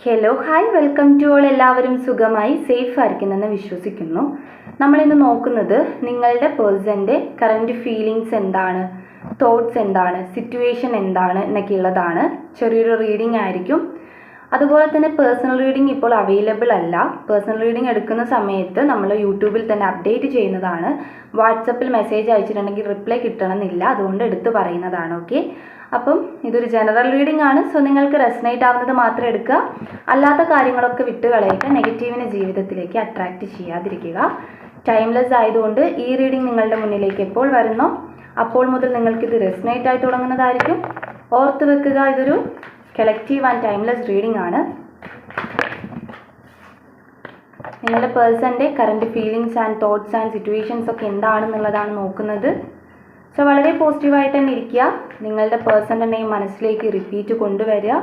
Hello hi welcome to all. എല്ലാവരും സുഖമായി safe ആയിരിക്കുന്നെന്ന് വിശ്വസിക്കുന്നു. നമ്മളിന്ന് നോക്കുന്നത് നിങ്ങളുടെ പേഴ്സൻ്റെ കറൻറ്റ് ഫീലിങ്സ് എന്താണ്, തോട്ട്സ് എന്താണ്, സിറ്റുവേഷൻ എന്താണ് എന്നൊക്കെയുള്ളതാണ്. ചെറിയൊരു റീഡിംഗ് ആയിരിക്കും. അതുപോലെ തന്നെ പേഴ്സണൽ റീഡിംഗ് ഇപ്പോൾ അവൈലബിൾ അല്ല. പേഴ്സണൽ റീഡിംഗ് എടുക്കുന്ന സമയത്ത് നമ്മൾ യൂട്യൂബിൽ തന്നെ അപ്ഡേറ്റ് ചെയ്യുന്നതാണ്. വാട്സപ്പിൽ മെസ്സേജ് അയച്ചിട്ടുണ്ടെങ്കിൽ റിപ്ലൈ കിട്ടണമെന്നില്ല, അതുകൊണ്ട് എടുത്ത് പറയുന്നതാണ്. ഓക്കെ, അപ്പം ഇതൊരു ജനറൽ റീഡിംഗ് ആണ്. സോ നിങ്ങൾക്ക് റെസനേറ്റ് ആവുന്നത് മാത്രം എടുക്കുക, അല്ലാത്ത കാര്യങ്ങളൊക്കെ വിട്ടുകളയുക. നെഗറ്റീവിനെ ജീവിതത്തിലേക്ക് അട്രാക്റ്റ് ചെയ്യാതിരിക്കുക. ടൈംലെസ് ആയതുകൊണ്ട് ഈ റീഡിംഗ് നിങ്ങളുടെ മുന്നിലേക്ക് എപ്പോൾ വരുന്നോ അപ്പോൾ മുതൽ നിങ്ങൾക്കിത് റെസനേറ്റ് ആയി തുടങ്ങുന്നതായിരിക്കും. ഓർത്ത് വെക്കുക, ഇതൊരു കളക്റ്റീവ് ആൻഡ് ടൈംലെസ് റീഡിംഗ് ആണ്. നിങ്ങളുടെ പേഴ്സൻ്റെ current feelings and thoughts and situations ഒക്കെ എന്താണെന്നുള്ളതാണ് നോക്കുന്നത്. സോ വളരെ പോസിറ്റീവായിട്ട് തന്നെ ഇരിക്കുക. നിങ്ങളുടെ പേഴ്സൻ്റെ നെയിം മനസ്സിലേക്ക് റിപ്പീറ്റ് കൊണ്ടുവരിക.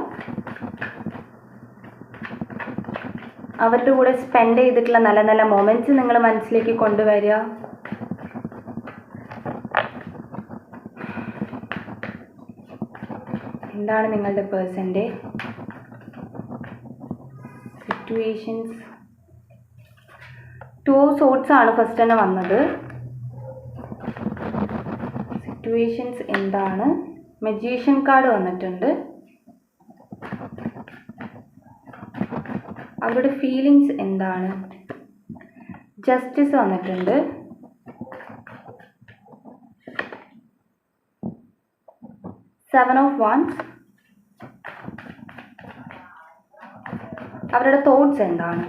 അവരുടെ കൂടെ സ്പെൻഡ് ചെയ്തിട്ടുള്ള നല്ല നല്ല മൊമെൻറ്റ്സ് നിങ്ങൾ മനസ്സിലേക്ക് കൊണ്ടുവരിക. എന്താണ് നിങ്ങളുടെ പേഴ്സൻ്റെ സിറ്റുവേഷൻസ്? 2 of Swords ആണ് ഫസ്റ്റ് തന്നെ വന്നത്. സിറ്റുവേഷൻസ് എന്താണ്? മജീഷ്യൻ കാർഡ് വന്നിട്ടുണ്ട്. അവരുടെ ഫീലിങ്സ് എന്താണ്? ജസ്റ്റിസ് വന്നിട്ടുണ്ട്. Seven of Wands. അവരുടെ തോട്ട്സ് എന്താണ്?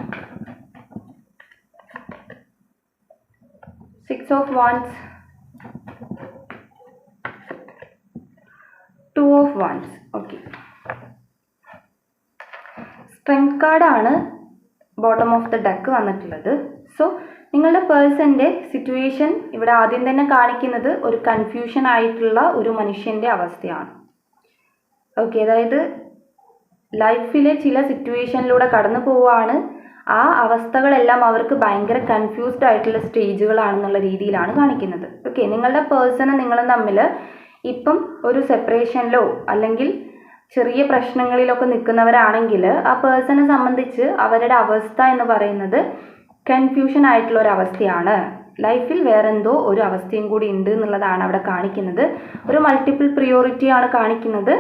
6 of Wands. 2 of Wands. Okay, strength കാർഡാണ് ബോട്ടം ഓഫ് ദ ഡെക്ക് വന്നിട്ടുള്ളത്. സോ നിങ്ങളുടെ പേഴ്സൻ്റെ സിറ്റുവേഷൻ ഇവിടെ ആദ്യം തന്നെ കാണിക്കുന്നത് ഒരു കൺഫ്യൂഷൻ ആയിട്ടുള്ള ഒരു മനുഷ്യൻ്റെ അവസ്ഥയാണ്. ഓക്കെ, അതായത് ലൈഫിലെ ചില സിറ്റുവേഷനിലൂടെ കടന്നു പോവുകയാണ്. ആ അവസ്ഥകളെല്ലാം അവർക്ക് ഭയങ്കര കൺഫ്യൂസ്ഡ് ആയിട്ടുള്ള സ്റ്റേജുകളാണെന്നുള്ള രീതിയിലാണ് കാണിക്കുന്നത്. ഓക്കെ, നിങ്ങളുടെ പേഴ്സണും നിങ്ങളും തമ്മിൽ ഇപ്പം ഒരു സെപ്പറേഷനിലോ അല്ലെങ്കിൽ ചെറിയ പ്രശ്നങ്ങളിലൊക്കെ നിൽക്കുന്നവരാണെങ്കിൽ ആ പേഴ്സണെ സംബന്ധിച്ച് അവരുടെ അവസ്ഥ എന്ന് പറയുന്നത് കൺഫ്യൂഷൻ ആയിട്ടുള്ള ഒരു അവസ്ഥയാണ്. ലൈഫിൽ വേറെന്തോ ഒരു അവസ്ഥയും കൂടി ഉണ്ട് എന്നുള്ളതാണ് അവിടെ കാണിക്കുന്നത്. ഒരു മൾട്ടിപ്പിൾ പ്രിയോറിറ്റിയാണ് കാണിക്കുന്നത്.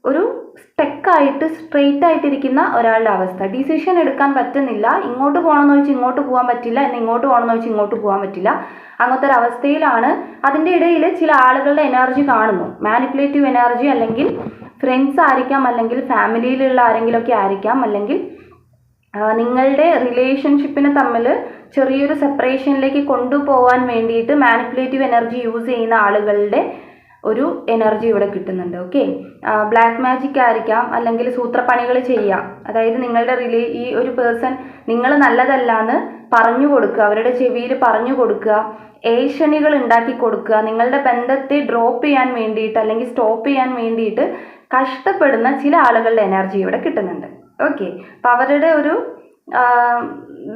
ഒരു സ്റ്റക്കായിട്ട് സ്ട്രെയിറ്റ് ആയിട്ടിരിക്കുന്ന ഒരാളുടെ അവസ്ഥ. ഡിസിഷൻ എടുക്കാൻ പറ്റുന്നില്ല. ഇങ്ങോട്ട് പോകണമെന്ന് വെച്ചാൽ ഇങ്ങോട്ട് പോകാൻ പറ്റില്ല, എന്നാൽ ഇങ്ങോട്ട് പോകണമെന്ന് വെച്ചാൽ ഇങ്ങോട്ട് പോകാൻ പറ്റില്ല. അങ്ങനത്തെ ഒരു അവസ്ഥയിലാണ്. അതിൻ്റെ ഇടയിൽ ചില ആളുകളുടെ എനർജി കാണുന്നു. മാനിപ്പുലേറ്റീവ് എനർജി, അല്ലെങ്കിൽ ഫ്രണ്ട്സ് ആയിരിക്കാം, അല്ലെങ്കിൽ ഫാമിലിയിലുള്ള ആരെങ്കിലുമൊക്കെ ആയിരിക്കാം, അല്ലെങ്കിൽ നിങ്ങളുടെ റിലേഷൻഷിപ്പിനെ തമ്മിൽ ചെറിയൊരു സെപ്പറേഷനിലേക്ക് കൊണ്ടുപോകാൻ വേണ്ടിയിട്ട് മാനിപ്പുലേറ്റീവ് എനർജി യൂസ് ചെയ്യുന്ന ആളുകളുടെ ഒരു എനർജി ഇവിടെ കിട്ടുന്നുണ്ട്. ഓക്കെ, ബ്ലാക്ക് മാജിക് ആയിരിക്കാം, അല്ലെങ്കിൽ സൂത്രപ്പണികൾ ചെയ്യാം. അതായത് നിങ്ങളുടെ ഈ ഒരു പേഴ്സൺ നിങ്ങൾ നല്ലതല്ലാന്ന് പറഞ്ഞു കൊടുക്കുക, അവരുടെ ചെവിയിൽ പറഞ്ഞു കൊടുക്കുക, ഏഷണികൾ ഉണ്ടാക്കി കൊടുക്കുക, നിങ്ങളുടെ ബന്ധത്തെ ഡ്രോപ്പ് ചെയ്യാൻ വേണ്ടിയിട്ട് അല്ലെങ്കിൽ സ്റ്റോപ്പ് ചെയ്യാൻ വേണ്ടിയിട്ട് കഷ്ടപ്പെടുന്ന ചില ആളുകളുടെ എനർജി ഇവിടെ കിട്ടുന്നുണ്ട്. ഓക്കെ, അപ്പോൾ അവരുടെ ഒരു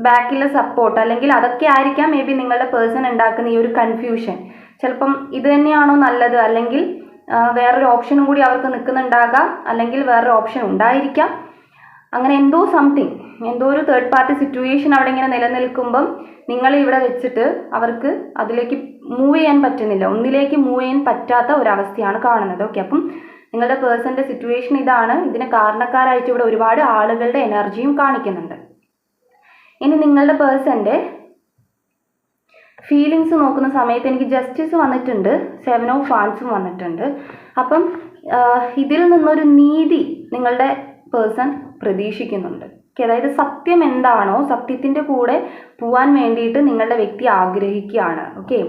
ബാക്കിലെ സപ്പോർട്ട് അല്ലെങ്കിൽ അതൊക്കെ ആയിരിക്കാം മേ ബി നിങ്ങളുടെ പേഴ്സൺ ഉണ്ടാക്കുന്ന ഈ ഒരു കൺഫ്യൂഷൻ. ചിലപ്പം ഇത് തന്നെയാണോ നല്ലത്, അല്ലെങ്കിൽ വേറൊരു ഓപ്ഷനും കൂടി അവർക്ക് നിൽക്കുന്നുണ്ടാകാം, അല്ലെങ്കിൽ വേറൊരു ഓപ്ഷൻ ഉണ്ടായിരിക്കാം. അങ്ങനെ എന്തോ സംതിങ്, എന്തോ ഒരു തേർഡ് പാർട്ടി സിറ്റുവേഷൻ അവിടെ ഇങ്ങനെ നിലനിൽക്കുമ്പം നിങ്ങൾ ഇവിടെ വെച്ചിട്ട് അവർക്ക് അതിലേക്ക് മൂവ് ചെയ്യാൻ പറ്റുന്നില്ല, ഒന്നിലേക്ക് മൂവ് ചെയ്യാൻ പറ്റാത്ത ഒരവസ്ഥയാണ് കാണുന്നത്. ഓക്കെ, അപ്പം നിങ്ങളുടെ പേഴ്സൻ്റെ സിറ്റുവേഷൻ ഇതാണ്. ഇതിന് കാരണക്കാരായിട്ട് ഇവിടെ ഒരുപാട് ആളുകളുടെ എനർജിയും കാണിക്കുന്നുണ്ട്. ഇനി നിങ്ങളുടെ പേഴ്സൻ്റെ ഫീലിങ്സ് നോക്കുന്ന സമയത്ത് എനിക്ക് ജസ്റ്റിസ് വന്നിട്ടുണ്ട്, 7 of Wands വന്നിട്ടുണ്ട്. അപ്പം ഇതിൽ നിന്നൊരു നീതി നിങ്ങളുടെ പേഴ്സൺ പ്രതീക്ഷിക്കുന്നുണ്ട്. അതായത് സത്യം എന്താണോ സത്യത്തിൻ്റെ കൂടെ പോവാൻ വേണ്ടിയിട്ട് നിങ്ങളുടെ വ്യക്തി ആഗ്രഹിക്കുകയാണ്. ഓക്കെ,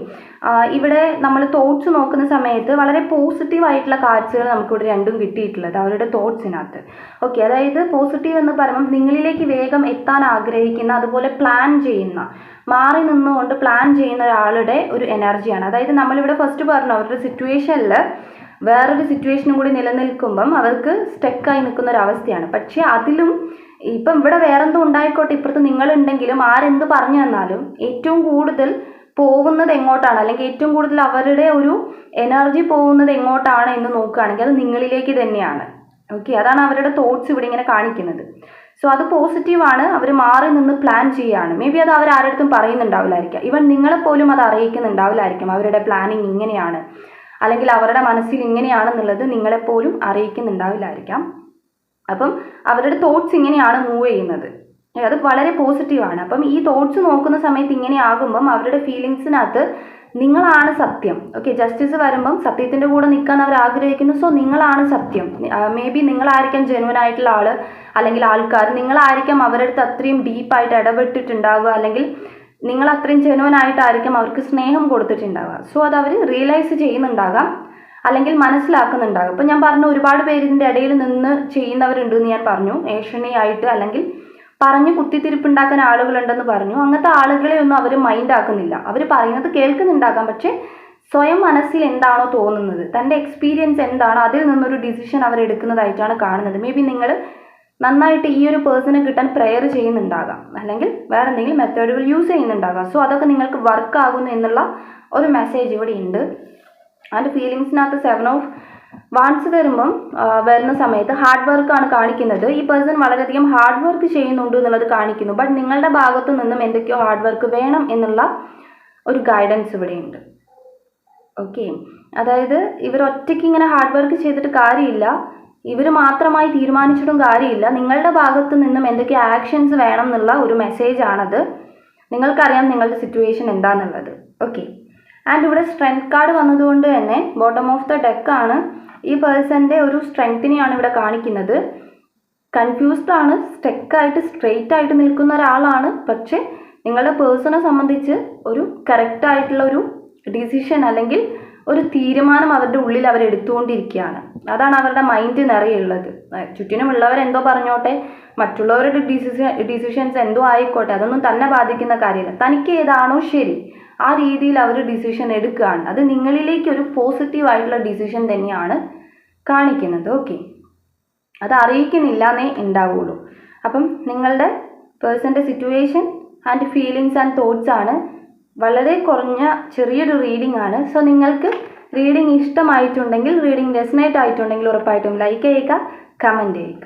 ഇവിടെ നമ്മൾ തോട്ട്സ് നോക്കുന്ന സമയത്ത് വളരെ പോസിറ്റീവ് ആയിട്ടുള്ള കാഴ്ചകൾ നമുക്കിവിടെ രണ്ടും കിട്ടിയിട്ടുള്ളത് അവരുടെ തോട്ട്സിനകത്ത്. ഓക്കെ, അതായത് പോസിറ്റീവ് എന്ന് പറയുമ്പോൾ നിങ്ങളിലേക്ക് വേഗം എത്താൻ ആഗ്രഹിക്കുന്ന, അതുപോലെ പ്ലാൻ ചെയ്യുന്ന, മാറി നിന്നുകൊണ്ട് പ്ലാൻ ചെയ്യുന്ന ഒരാളുടെ ഒരു എനർജിയാണ്. അതായത് നമ്മളിവിടെ ഫസ്റ്റ് പറഞ്ഞു അവരുടെ സിറ്റുവേഷനിൽ വേറൊരു സിറ്റുവേഷനും കൂടി നിലനിൽക്കുമ്പം അവർക്ക് സ്റ്റക്കായി നിൽക്കുന്ന ഒരു അവസ്ഥയാണ്. പക്ഷേ അതിലും ഇപ്പം ഇവിടെ വേറെന്തോ ഉണ്ടായിക്കോട്ടെ, ഇപ്പുറത്ത് നിങ്ങളുണ്ടെങ്കിലും ആരെന്ത് പറഞ്ഞു തന്നാലും ഏറ്റവും കൂടുതൽ പോകുന്നത് എങ്ങോട്ടാണ്, അല്ലെങ്കിൽ ഏറ്റവും കൂടുതൽ അവരുടെ ഒരു എനർജി പോകുന്നത് എങ്ങോട്ടാണ് എന്ന് നോക്കുകയാണെങ്കിൽ അത് നിങ്ങളിലേക്ക് തന്നെയാണ്. ഓക്കെ, അതാണ് അവരുടെ തോട്ട്സ് ഇവിടെ ഇങ്ങനെ കാണിക്കുന്നത്. സോ അത് പോസിറ്റീവാണ്. അവർ മാറി നിന്ന് പ്ലാൻ ചെയ്യുകയാണ്. മേ ബി അത് അവർ ആരുടെ പറയുന്നുണ്ടാവില്ലായിരിക്കാം. ഈവൻ നിങ്ങളെപ്പോലും അത് അറിയിക്കുന്നുണ്ടാവില്ലായിരിക്കും. അവരുടെ പ്ലാനിങ് ഇങ്ങനെയാണ്, അല്ലെങ്കിൽ അവരുടെ മനസ്സിൽ ഇങ്ങനെയാണെന്നുള്ളത് നിങ്ങളെപ്പോലും അറിയിക്കുന്നുണ്ടാവില്ലായിരിക്കാം. അപ്പം അവരുടെ തോട്ട്സ് ഇങ്ങനെയാണ് മൂവ് ചെയ്യുന്നത്. അത് വളരെ പോസിറ്റീവാണ്. അപ്പം ഈ തോട്ട്സ് നോക്കുന്ന സമയത്ത് ഇങ്ങനെ ആകുമ്പം അവരുടെ ഫീലിങ്സിനകത്ത് നിങ്ങളാണ് സത്യം. ഓക്കെ, ജസ്റ്റിസ് വരുമ്പം സത്യത്തിൻ്റെ കൂടെ നിൽക്കാൻ അവർ ആഗ്രഹിക്കുന്നു. സോ നിങ്ങളാണ് സത്യം. മേ ബി നിങ്ങളായിരിക്കാം ജെന്യുവൻ ആയിട്ടുള്ള ആൾ, അല്ലെങ്കിൽ ആൾക്കാർ നിങ്ങളായിരിക്കാം അവരുടെ അടുത്ത് അത്രയും ഡീപ്പായിട്ട് ഇടപെട്ടിട്ടുണ്ടാവുക, അല്ലെങ്കിൽ നിങ്ങൾ അത്രയും ജെന്യുവൻ ആയിട്ടായിരിക്കും അവർക്ക് സ്നേഹം കൊടുത്തിട്ടുണ്ടാവുക. സോ അത് അവർ റിയലൈസ് ചെയ്യുന്നുണ്ടാകാം, അല്ലെങ്കിൽ മനസ്സിലാക്കുന്നുണ്ടാകും. ഇപ്പം ഞാൻ പറഞ്ഞു, ഒരുപാട് പേര് ഇതിൻ്റെ ഇടയിൽ നിന്ന് ചെയ്യുന്നവരുണ്ടെന്ന് ഞാൻ പറഞ്ഞു. ഏഷണിയായിട്ട് അല്ലെങ്കിൽ പറഞ്ഞ് കുത്തിത്തിരിപ്പുണ്ടാക്കാൻ ആളുകളുണ്ടെന്ന് പറഞ്ഞു. അങ്ങനത്തെ ആളുകളെ ഒന്നും അവർ മൈൻഡ് ആക്കുന്നില്ല. അവർ പറയുന്നത് കേൾക്കുന്നുണ്ടാകാം, പക്ഷെ സ്വയം മനസ്സിൽ എന്താണോ തോന്നുന്നത്, തൻ്റെ എക്സ്പീരിയൻസ് എന്താണോ അതിൽ നിന്നൊരു ഡിസിഷൻ അവർ എടുക്കുന്നതായിട്ടാണ് കാണുന്നത്. മേ ബി നിങ്ങൾ നന്നായിട്ട് ഈ ഒരു പേഴ്സണെ കിട്ടാൻ പ്രെയർ ചെയ്യുന്നുണ്ടാകാം, അല്ലെങ്കിൽ വേറെ എന്തെങ്കിലും മെത്തേഡുകൾ യൂസ് ചെയ്യുന്നുണ്ടാകാം. സോ അതൊക്കെ നിങ്ങൾക്ക് വർക്ക് ആകുന്നു എന്നുള്ള ഒരു മെസ്സേജ് ഇവിടെ ഉണ്ട്. അതിൻ്റെ ഫീലിങ്സിനകത്ത് 7 ഓഫ് വാൺസ് വരുന്ന സമയത്ത് ഹാർഡ് വർക്കാണ് കാണിക്കുന്നത്. ഈ പേഴ്സൺ വളരെയധികം ഹാർഡ് വർക്ക് ചെയ്യുന്നുണ്ട് എന്നുള്ളത് കാണിക്കുന്നു. ബട്ട് നിങ്ങളുടെ ഭാഗത്തു നിന്നും എന്തൊക്കെയോ ഹാർഡ് വർക്ക് വേണം എന്നുള്ള ഒരു ഗൈഡൻസ് ഇവിടെയുണ്ട്. ഓക്കെ, അതായത് ഇവർ ഒറ്റയ്ക്ക് ഇങ്ങനെ ഹാർഡ് വർക്ക് ചെയ്തിട്ട് കാര്യമില്ല, ഇവർ മാത്രമായി തീരുമാനിച്ചിട്ടും കാര്യമില്ല. നിങ്ങളുടെ ഭാഗത്തു നിന്നും എന്തൊക്കെ ആക്ഷൻസ് വേണം എന്നുള്ള ഒരു മെസ്സേജാണത്. നിങ്ങൾക്കറിയാം നിങ്ങളുടെ സിറ്റുവേഷൻ എന്താണെന്നുള്ളത്. ഓക്കെ, ആൻഡ് ഇവിടെ സ്ട്രെങ്ത് കാർഡ് വന്നതുകൊണ്ട് തന്നെ ബോട്ടം ഓഫ് ദ ഡെക്കാണ്. ഈ പേഴ്സൻ്റെ ഒരു സ്ട്രെങ്ത്തിനെയാണ് ഇവിടെ കാണിക്കുന്നത്. കൺഫ്യൂസ്ഡ് ആണ്, സ്റ്റെക്കായിട്ട് സ്ട്രെയിറ്റ് ആയിട്ട് നിൽക്കുന്ന ഒരാളാണ്. പക്ഷെ നിങ്ങളുടെ പേഴ്സണെ സംബന്ധിച്ച് ഒരു കറക്റ്റ് ആയിട്ടുള്ള ഒരു ഡിസിഷൻ അല്ലെങ്കിൽ ഒരു തീരുമാനം അവരുടെ ഉള്ളിൽ അവർ എടുത്തുകൊണ്ടിരിക്കുകയാണ്. അതാണ് അവരുടെ മൈൻഡ് നിറയുള്ളത്. ചുറ്റിനുമുള്ളവരെന്തോ പറഞ്ഞോട്ടെ, മറ്റുള്ളവരുടെ ഡിസിഷൻസ് എന്തോ ആയിക്കോട്ടെ, അതൊന്നും തന്നെ ബാധിക്കുന്ന കാര്യമില്ല. തനിക്ക് ഏതാണോ ശരി ആ രീതിയിൽ അവർ ഡിസിഷൻ എടുക്കുകയാണ്. അത് നിങ്ങളിലേക്ക് ഒരു പോസിറ്റീവ് ആയിട്ടുള്ള ഡിസിഷൻ തന്നെയാണ് കാണിക്കുന്നത്. ഓക്കെ, അത് അറിയിക്കുന്നില്ല എന്നേ ഉണ്ടാവുള്ളൂ. അപ്പം നിങ്ങളുടെ പേഴ്സൻ്റെ situation and feelings and thoughts ആണ്. വളരെ കുറഞ്ഞ ചെറിയൊരു റീഡിംഗ് ആണ്. സോ നിങ്ങൾക്ക് റീഡിംഗ് ഇഷ്ടമായിട്ടുണ്ടെങ്കിൽ, റീഡിംഗ് റെസനേറ്റ് ആയിട്ടുണ്ടെങ്കിൽ ഉറപ്പായിട്ടും ലൈക്ക് ചെയ്യുക, കമൻറ്റ് ചെയ്യുക.